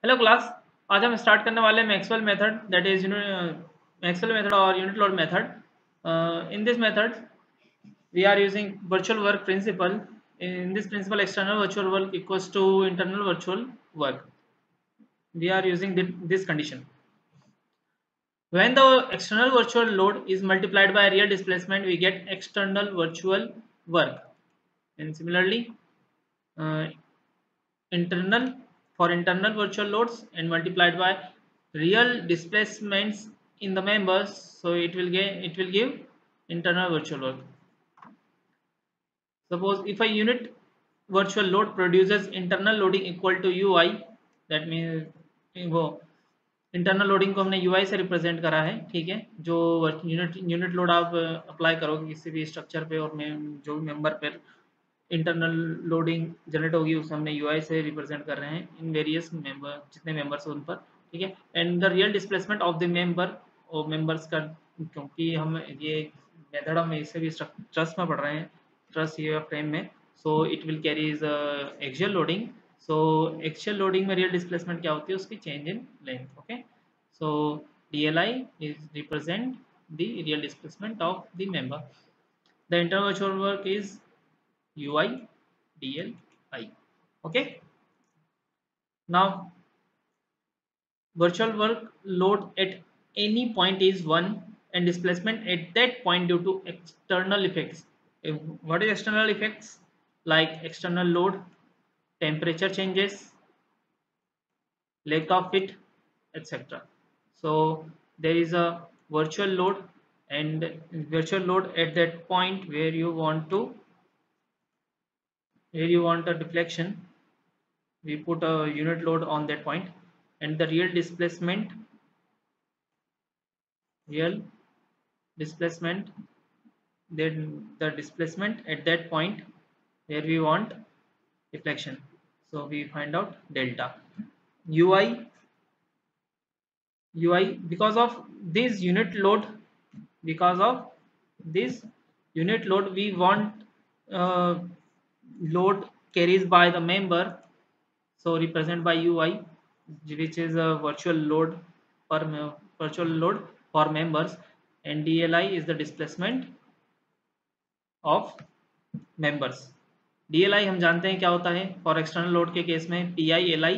Hello class. आज हम start करने वाले हैं Maxwell method, that is Maxwell method और unit load method. In this method we are using virtual work principle. In this principle, external virtual work equals to internal virtual work. We are using this condition. When the external virtual load is multiplied by real displacement, we get external virtual work. And similarly, uh, internal for internal virtual loads and multiplied by real displacements in the members, so it will give internal virtual work. Suppose if a unit virtual load produces internal loading equal to ui, that means वो internal loading को हमने UI से represent करा है, ठीक है। जो unit load आप अप्लाई करोगे किसी भी स्ट्रक्चर पे और जो भी मेंबर पे इंटरनल लोडिंग जनरेट होगी उसे हमने यूआई से रिप्रेजेंट कर रहे हैं इन वेरियस मेंबर, जितने मेंबर्स हैं उन पर, ठीक है। And the real displacement of the member और मेंबर्स का, क्योंकि हम ये मेथड हम इसे भी ट्रस्ट में पढ़ रहे हैं, ट्रस्ट ये फ्रेम में, सो it will carry is axial loading. So axial loading में रियल डिस्प्लेसमेंट क्या होती है, उसकी change in length, okay. So DLI is represent the real displacement of the member. The internal virtual work is UI DLI. Okay. Now virtual work load at any point is 1 and displacement at that point due to external effects. What is external effects? Like external load, temperature changes, lack of it, etc. So there is a virtual load, and virtual load at that point where you want a deflection, we put a unit load on that point, and the real displacement then the displacement at that point where we want deflection, so we find out delta ui because of this unit load. We want load carries by the member, so represent by ui, which is a virtual load for members, and DLI is the displacement of members. DLI हम जानते हैं क्या होता है, for external load के case में PI LI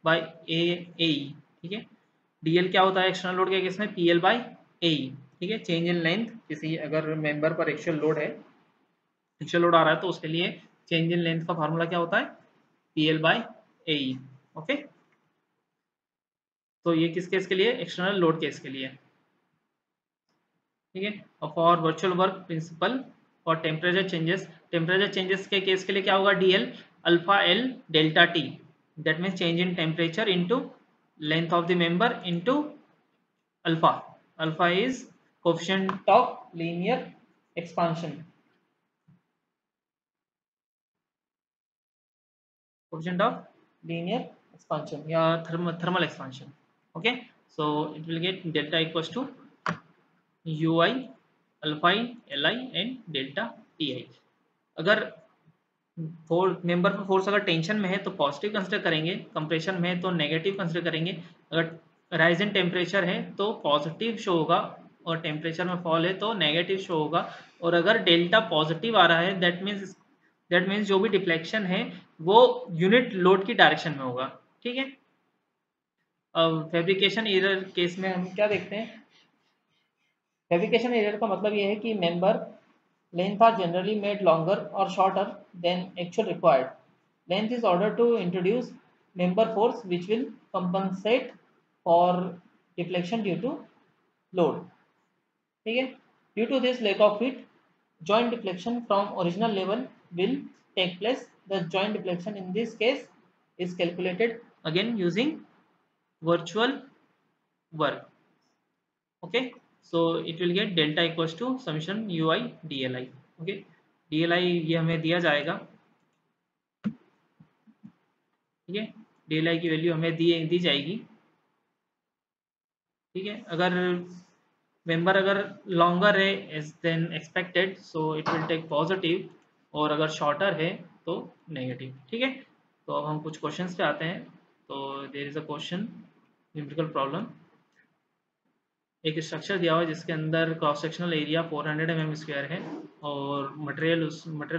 by AE, ठीक है। DL क्या होता है एक्सटर्नल लोड के केस में, PL बाई AE, ठीक है। चेंज इन लेंथ, किसी अगर मेंबर पर एक्चुअल लोड आ रहा है तो उसके लिए चेंज इन लेंथ का फार्मूला क्या होता है, PL बाई AE, ओके। तो ये किस केस के लिए, एक्सटर्नल लोड केस के लिए, ठीक है। और फॉर वर्चुअल वर्क प्रिंसिपल और टेम्परेचर चेंजेस के केस के लिए क्या होगा, DL alpha L delta T, that means change in temperature into length of the member into alpha is coefficient of linear expansion, या thermal expansion, okay. So it will get delta equals to ui alpha Li and delta Ti। अगर member पर force अगर tension में है तो positive consider करेंगे, compression में है तो नेगेटिव कंसिडर करेंगे। अगर राइज इन टेम्परेचर है तो पॉजिटिव शो होगा, और टेम्परेचर में फॉल है तो नेगेटिव शो होगा। और अगर डेल्टा पॉजिटिव आ रहा है, दैट मीन्स जो भी डिफ्लेक्शन है वो यूनिट लोड की डायरेक्शन में होगा, ठीक है। अब फैब्रिकेशन एरर केस में हम क्या देखते हैं, फैब्रिकेशन एरर का मतलब ये है कि member length are generally made longer or shorter than actual required. Length is ordered to introduce member force which will compensate for deflection due to load, ठीक है। Due to this lack of fit, joint deflection from original level will take place. The joint deflection in this case is calculated again using virtual work, okay. So it will get delta equals to summation ui DLI, okay। DLI ये हमें दिया जाएगा, ठीक है। DLI की value हमें दी जाएगी, ठीक है। अगर मेंबर अगर लॉन्गर है as than expected, so it will take positive, और अगर शॉर्टर है तो नेगेटिव, ठीक है। तो अब हम कुछ क्वेश्चंस पे आते हैं। तो there is a question numerical problem. एक स्ट्रक्चर दिया हुआ है जिसके अंदर क्रॉस सेक्शनल एरिया 400 mm² है और मटेरियल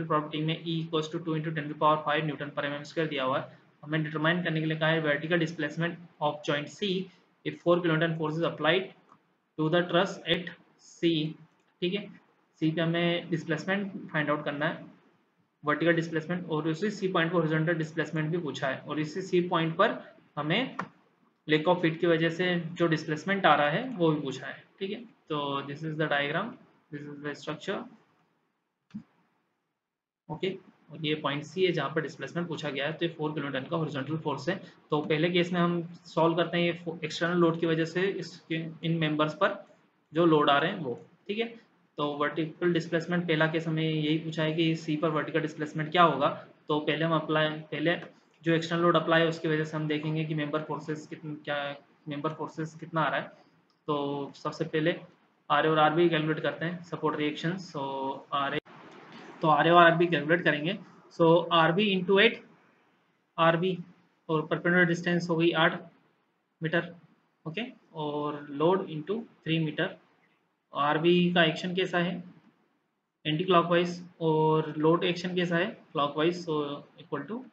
प्रॉपर्टी में E इक्वल्स टू 2 × 10⁵ न्यूटन पर mm² दिया हुआ है। हमें डिटरमाइन करने के लिए कहा है vertical displacement of joint C if 4 kN force is applied to the truss at C। ठीक है, C पे हमें डिस्प्लेसमेंट फाइंड आउट करना है, वर्टिकल डिस्प्लेसमेंट, और उसी C पॉइंट पर हॉरिजॉन्टल डिस्प्लेसमेंट भी पूछा है और इसी C पॉइंट पर हमें लैक ऑफ फिट की वजह से जो डिस्प्लेसमेंट आ रहा है वो भी पूछा है। ठीक है, तो this is the diagram, this is the structure. Okay, और ये पॉइंट सी है जहाँ पर डिस्प्लेसमेंट पूछा गया है। तो ये 4 kN का हॉरिजॉन्टल फोर्स है। तो पहले केस में हम सॉल्व करते हैं ये एक्सटर्नल लोड की वजह से इसके इन मेंबर्स पर जो लोड आ रहे हैं वो। ठीक है, तो वर्टिकल डिस्प्लेसमेंट पहला केस हमें यही पूछा है कि सी पर वर्टिकल डिस्प्लेसमेंट क्या होगा। तो पहले जो एक्सटर्नल लोड अप्लाई है उसकी वजह से हम देखेंगे कि मेंबर फोर्सेस कितना आ रहा है। तो सबसे पहले आर और आर बी कैलकुलेट करते हैं, सपोर्ट रिएक्शन। सो आर और आर बी कैलकुलेट करेंगे। So R B into 8 R B और परपेंडिकुलर डिस्टेंस हो गई 8 मीटर। ओके, और load into 3 metre. R B का एक्शन कैसा है, एंटी क्लॉकवाइज, और लोड एक्शन कैसा है, क्लॉकवाइज। So equal to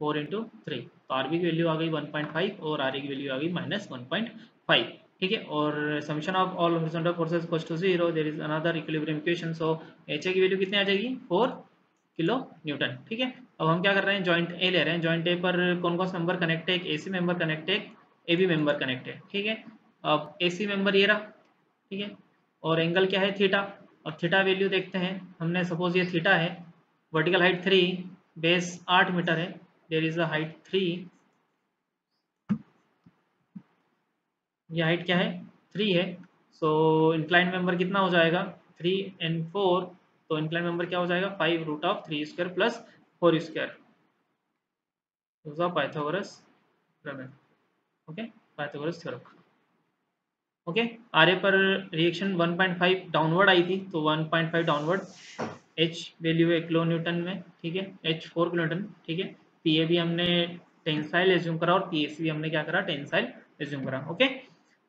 4 × 3। तो आर बी की वैल्यू आ गई 1.5 और आर ए की वैल्यू आ गई -1.5। ठीक है, और summation of all horizontal forces equals to 0, there is another equilibrium equation. So H A की वैल्यू कितनी आ जाएगी, 4 kN। ठीक है, अब हम क्या कर रहे हैं, जॉइंट ए ले रहे हैं। जॉइंट ए पर कौन कौन सा मेंबर कनेक्ट है, एक ए सी मेंबर कनेक्ट है, एक ए बी मेंबर कनेक्ट है। ठीक है, अब ए सी मेंबर ये रहा। ठीक है, और एंगल क्या है, थीटा। अब थीटा वैल्यू देखते हैं, हमने सपोज ये थीटा है, वर्टिकल हाइट 3, बेस 8 मीटर है, देयर इज अ हाइट 3, ये हाइट क्या है, 3 है। सो इंक्लाइन मेंबर कितना हो जाएगा, 3 and 4। तो इंक्लाइन मेंबर क्या हो जाएगा, 5√3² प्लस 4²। पाइथागोरस प्रमेय। Okay, Pythagoras theorem. Okay, R A पर रिएक्शन 1.5 डाउनवर्ड आई थी, तो 1.5 डाउनवर्ड, एच वैल्यू है किलो न्यूटन में। ठीक है, एच 4 kN। ठीक है, पी ए भी हमने टेंसाइल एज्यूम करा और पी एस भी हमने क्या करा, टेंसाइल एज्यूम करा। Okay,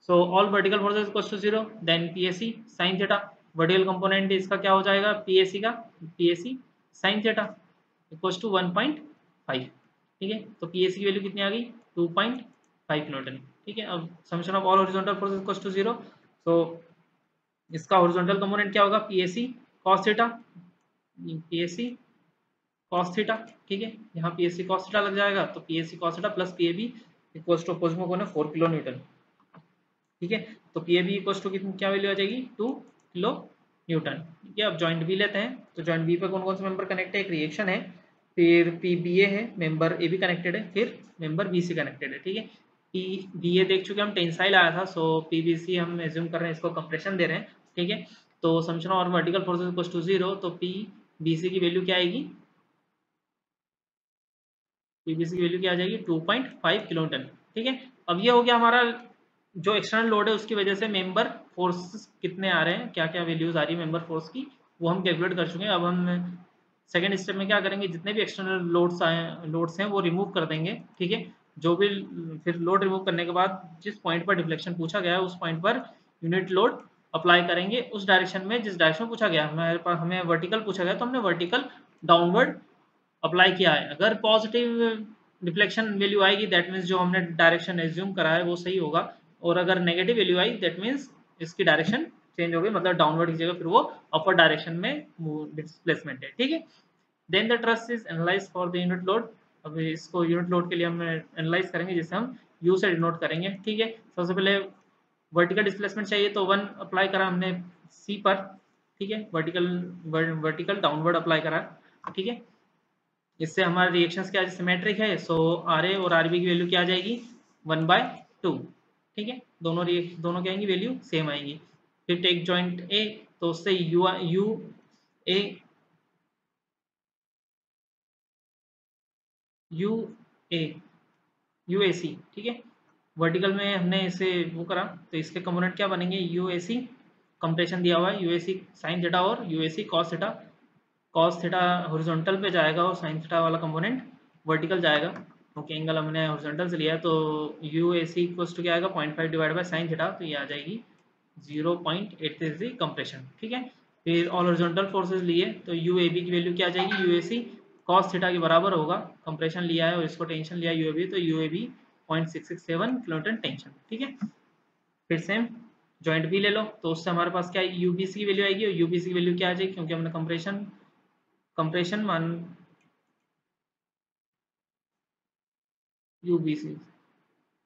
so all vertical forces equals to 0, then P S C sine theta. Vertical component इसका क्या हो जाएगा, पी एस सी का, P S C sine theta equals to 1.5। ठीक है, तो पी एस सी की वैल्यू कितनी आ गई, 2.5 kN। ठीक है, अब summation of all horizontal forces equals to 0। So इसका हॉरिजॉन्टल कंपोनेंट क्या होगा, P S C cos theta, P S C cos theta. ठीक है, यहाँ P S C cos theta लग जाएगा, तो P S C cos theta plus P A B equals to opposite में कौन है, 4 kN। ठीक है, तो P A B equals to कितनी क्या वैल्यू आ जाएगी, 2 kN। ठीक है, अब जॉइंट बी लेते हैं। तो जॉइंट बी पे कौन कौन से मेंबर कनेक्ट है, एक रिएक्शन है, फिर पी बी ए है, मेंबर ए बी कनेक्टेड है, फिर मेंबर बी सी कनेक्टेड है। ठीक है, पी बी ए देख चुके हम, टेंसाइल आया था। सो पी बी सी हम एज्यूम कर रहे हैं, इसको कंप्रेशन दे रहे हैं। ठीक है, तो समेशन और वर्टिकल फोर्सेस इक्वल्स टू 0, तो पी बी सी की वैल्यू क्या आएगी, पी बी सी की वैल्यू क्या आ जाएगी, 2.5 kN। ठीक है, अब ये हो गया हमारा जो एक्सटर्नल लोड है उसकी वजह से मेंबर फोर्स कितने आ रहे हैं, क्या क्या वैल्यूज आ रही है मेंबर फोर्स की, वो हम कैलकुलेट कर चुके हैं। अब हम सेकंड स्टेप में क्या करेंगे, जितने भी एक्सटर्नल लोड्स हैं वो रिमूव कर देंगे। ठीक है, जो भी फिर लोड रिमूव करने के बाद जिस पॉइंट पर डिफ्लेक्शन पूछा गया है उस point per unit load apply करेंगे उस डायरेक्शन में जिस डायरेक्शन पूछा गया। हमारे पास हमें वर्टिकल पूछा गया तो हमने वर्टिकल डाउनवर्ड अप्लाई किया है। अगर पॉजिटिव डिफ्लेक्शन वैल्यू आएगी दैट मीन्स जो हमने डायरेक्शन एज्यूम करा है वो सही होगा, और अगर negative value I that means इसकी डायरेक्शन चेंज हो गई, मतलब डाउनवर्ड की जगह फिर वो अपर डायरेक्शन में डिस्प्लेसमेंट है। ठीक है, then the truss is analyse for the unit load. अब इसको यूनिट लोड के लिए हम एनालाइज करेंगे जिसे हम यू से डिनोट करेंगे। ठीक है, सबसे पहले वर्टिकल डिस्प्लेसमेंट चाहिए तो 1 अप्लाई करा हमने सी पर। ठीक है, वर्टिकल डाउनवर्ड अप्लाई करा। ठीक है, इससे हमारा रिएक्शंस क्या सिमेट्रिक है। सो आर ए और आर बी की वैल्यू क्या आ जाएगी, 1/2। ठीक है, दोनों क्या आएंगी, वैल्यू सेम आएंगी। फिर टेक जॉइंट ए, तो उससे u A u A u A C. ठीक है, वर्टिकल में हमने इसे वो करा तो इसके कंपोनेंट क्या बनेंगे, यू ए सी कंप्रेशन दिया हुआ है, u A C sine theta और u A C cos theta. Cos theta horizontal पे जाएगा और साइन थीटा वाला कंपोनेंट वर्टिकल जाएगा। ओके, एंगल हमने हॉरिजॉन्टल से लिया, तो you A C equals to क्या आएगा 0.5 डिवाइड बाय साइन थीटा, तो ये आ जाएगी 0.833 कंप्रेशन। ठीक है, फिर ऑल हॉरिजॉन्टल फोर्सेस लिए तो यू ए बी की वैल्यू क्या आ जाएगी, U A C cos theta के बराबर होगा, कंप्रेशन लिया है और इसको टेंशन लिया यू ए बी, तो you A B 0.667 kilonewton tension. ठीक है, फिर सेम जॉइंट बी ले लो, तो उससे हमारे पास क्या यू बी सी की वैल्यू आएगी, और यू बी सी की वैल्यू क्या आ जाएगी, क्योंकि हमने कंप्रेशन कंप्रेशन मान यू बी सी,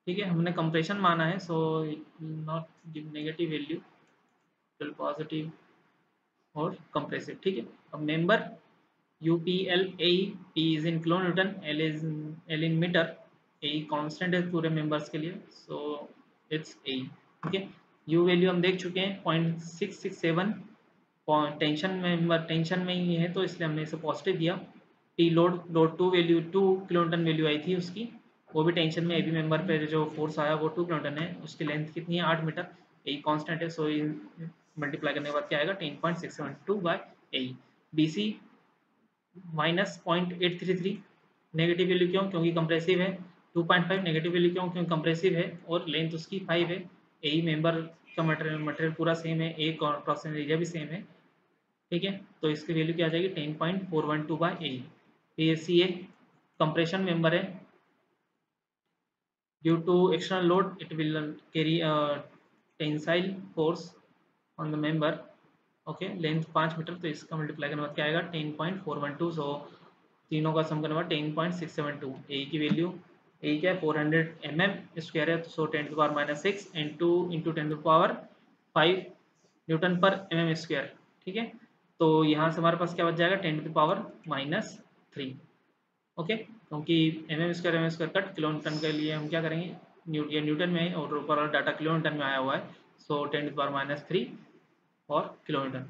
ठीक है, हमने कंप्रेशन माना है, so not give negative value, फिर पॉजिटिव और कंप्रेसिव। ठीक है, अब member U P L A, P is in kilo newton, L is L in meter, A constant है पूरे मेंबर्स के लिए, सो इट्स ए। ठीक है, यू वैल्यू हम देख चुके हैं 0.667, टेंशन मेंबर टेंशन में ही है तो इसलिए हमने इसे पॉजिटिव दिया। T load load to value 2 kilo newton value आई थी उसकी, वो भी टेंशन में, ए बी मेंबर पे जो फोर्स आया वो 2 किलो न्यूटन है, उसकी लेंथ कितनी है 8 मीटर, ए कांस्टेंट है, सो मल्टीप्लाई करने के बाद क्या आएगा 10.672 बाय ए। बी सी -0.833, नेगेटिव वैल्यू क्यों, क्योंकि कंप्रेसिव है, 2.5 नेगेटिव वैल्यू क्यों, क्योंकि कंप्रेसिव है और लेंथ उसकी 5 है, ए मेंबर का मटेरियल पूरा सेम है, एक और क्रॉस सेक्शनल एरिया भी सेम है। ठीक है, तो इसकी वैल्यू क्या आ जाएगी 10.412 बाय ए। फिर सी ए कंप्रेशन मेंबर है, due to external load it will carry tensile force on the member. Okay, length 5 meter, तो इसका मल्टीप्लाई करने के बाद क्या आएगा 10.412, सो तीनों का सम करने के बाद 10.672। ए की वैल्यू, ए क्या है 400 mm² है, तो सो 10⁻⁻6 इंटू 10⁻5 न्यूटन पर mm²। ठीक है, तो यहाँ से हमारे पास क्या बच जाएगा 10⁻⁻3। ओके, क्योंकि mm² कट किलो न्यूटन के लिए हम क्या करेंगे, ये न्यूटन में है और ऊपर वाला डाटा किलो न्यूटन में आया हुआ है, सो 10⁻³ और kilo Newton.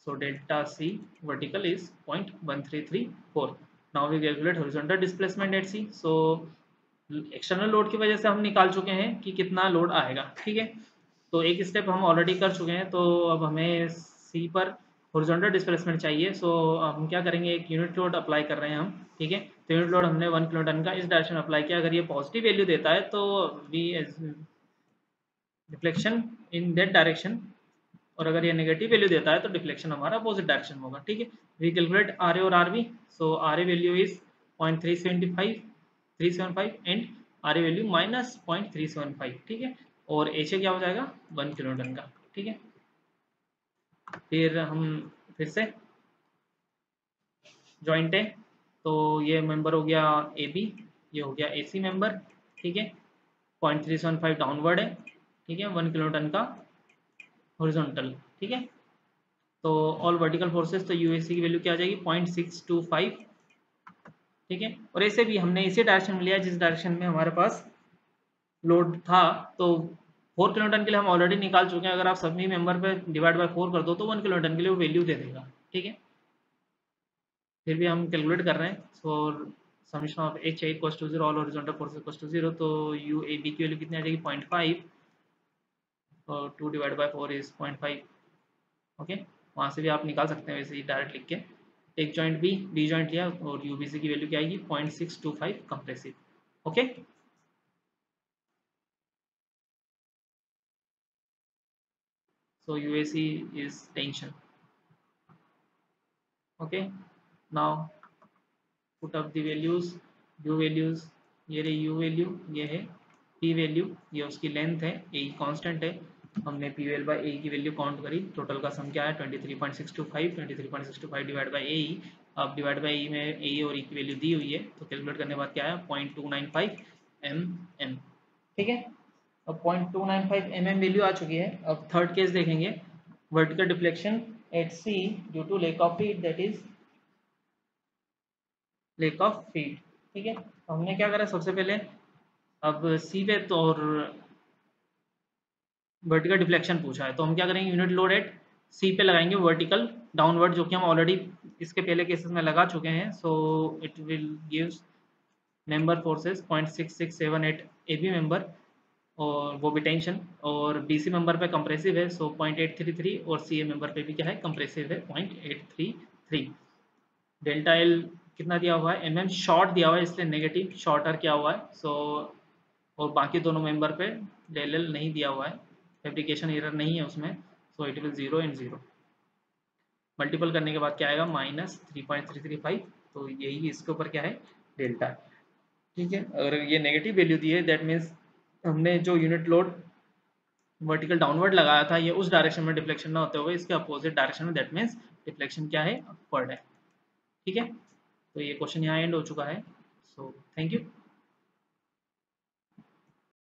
So delta C vertical is 0.1334. Now we calculate horizontal displacement at C. So external load की वजह से हम निकाल चुके हैं कि कितना लोड आएगा। ठीक है, तो एक स्टेप हम ऑलरेडी कर चुके हैं, तो अब हमें सी पर हॉरिजॉन्टल डिस्प्लेसमेंट चाहिए। सो हम क्या करेंगे, एक यूनिट लोड अप्लाई कर रहे हैं हम। ठीक है, तो यूनिट लोड हमने 1 किलो टन का इस डायरेक्शन में अप्लाई किया, अगर ये पॉजिटिव वैल्यू देता है तो we deflection in that direction, और अगर ये नेगेटिव वैल्यू देता है तो डिफ्लेक्शन हमारा अपोजिट डायरेक्शन में होगा। ठीक है, वी कैलकुलेट आर ए और R B. So R A value is 0.375 and R A value -0.375। ठीक है, और एच ए क्या हो जाएगा 1 किलो न्यूटन का। ठीक है, फिर हम फिर से जॉइंट है, तो ये मेंबर हो गया ए बी, ये हो गया ए सी मेंबर। ठीक है, 0.375 डाउनवर्ड है। ठीक है, 1 किलो न्यूटन का हॉरिजॉन्टल। ठीक है, तो ऑल वर्टिकल फोर्सेस, तो यूएससी की वैल्यू क्या आ जाएगी 0.625। ठीक है, और ऐसे भी हमने इसी डायरेक्शन में लिया जिस डायरेक्शन में हमारे पास लोड था, तो 4 किलो न्यूटन के लिए हम ऑलरेडी निकाल चुके हैं, अगर आप सभी मेंबर पे डिवाइड बाय 4 कर दो तो 1 किलो न्यूटन के लिए वो वैल्यू दे देगा। ठीक है, फिर भी हम कैलकुलेट कर रहे हैं। So summation of H A equals to 0, all horizontal force equals to 0, तो यू ए बी की वैल्यू कितनी आ जाएगी 0.5 और 2 डिवाइड बाय 4 इज 0.5। ओके, वहाँ से भी आप निकाल सकते हैं वैसे ही डायरेक्ट लिख के। एक जॉइंट बी जॉइंट लिया और यूबीसी की वैल्यू क्या आएगी 0.625 compressive. Okay, so UAC is tension. Okay, now put up the values. You values, ये रही यू वैल्यू, ये है पी वैल्यू, ये उसकी लेंथ है, ए कांस्टेंट है, हमने पी वेल बाई ए की वैल्यू काउंट करी, टोटल का सम क्या है 23.625, 23.625 डिवाइड बाई ए। अब डिवाइड बाई ई में ए और ई की वैल्यू दी हुई है, तो कैलकुलेट करने के बाद क्या है 0.295 mm। ठीक है, अब 0.295 mm वैल्यू आ चुकी है। अब थर्ड केस देखेंगे, vertical deflection at C due to lack of heat, that is lack of heat. ठीक है, तो हमने क्या करा सबसे पहले, अब सी पे तो और वर्टिकल डिफ्लेक्शन पूछा है, तो हम क्या करेंगे यूनिट लोड एट सी पे लगाएंगे वर्टिकल डाउनवर्ड, जो कि हम ऑलरेडी इसके पहले केसेस में लगा चुके हैं। सो it will gives member forces 0.6678 A B member, और वो भी टेंशन, और बी सी मेंबर पे कंप्रेसिव है, सो 0.833, और सी ए मेंबर पे भी क्या है कंप्रेसिव है 0.833। डेल्टा एल कितना दिया हुआ है, mm शॉर्ट दिया हुआ है इसलिए नेगेटिव शॉर्टर क्या हुआ है। सो और बाकी दोनों मेंबर पे डेल एल नहीं दिया हुआ है, फैब्रिकेशन एरर नहीं है उसमें। सो इट विल 0 एंड 0 मल्टीपल करने के बाद क्या आएगा -3.335। तो यही इसके ऊपर क्या है डेल्टा। ठीक है, अगर ये नेगेटिव वैल्यू दी है दैट मीन्स हमने जो यूनिट लोड वर्टिकल डाउनवर्ड लगाया था ये उस डायरेक्शन में डिफ्लेक्शन ना होते हुए इसके अपोजिट डायरेक्शन में, दैट मीन्स डिफ्लेक्शन क्या है अपवर्ड है। ठीक है, तो ये क्वेश्चन यहाँ एंड हो चुका है। So thank you.